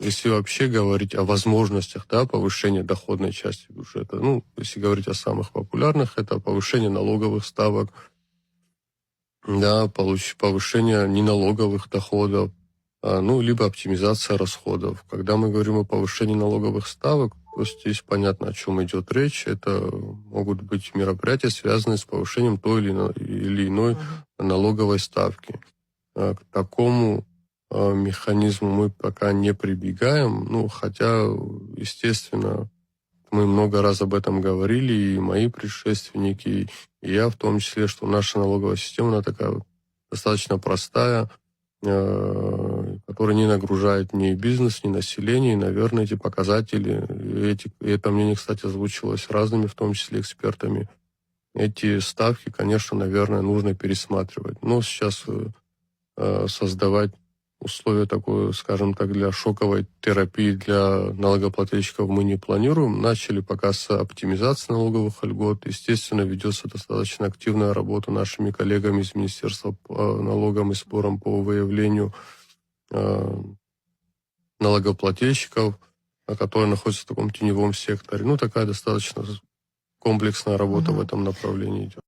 если вообще говорить о возможностях, да, повышения доходной части бюджета, ну, если говорить о самых популярных, это повышение налоговых ставок, да, повышение неналоговых доходов, ну, либо оптимизация расходов. Когда мы говорим о повышении налоговых ставок, то здесь понятно, о чем идет речь. Это могут быть мероприятия, связанные с повышением той или иной налоговой ставки. К такому механизму мы пока не прибегаем, ну, хотя, естественно, мы много раз об этом говорили, и мои предшественники, и я в том числе, что наша налоговая система, она такая вот достаточно простая, которая не нагружает ни бизнес, ни население, и, наверное, эти показатели, и это мнение, кстати, озвучивалось разными, в том числе экспертами, эти ставки, конечно, наверное, нужно пересматривать. Но сейчас создавать условия такое, скажем так, для шоковой терапии для налогоплательщиков мы не планируем. Начали пока с оптимизации налоговых льгот. Естественно, ведется достаточно активная работа нашими коллегами из Министерства по налогам и сборам по выявлению налогоплательщиков, которые находятся в таком теневом секторе. Ну, такая достаточно комплексная работа в этом направлении идет.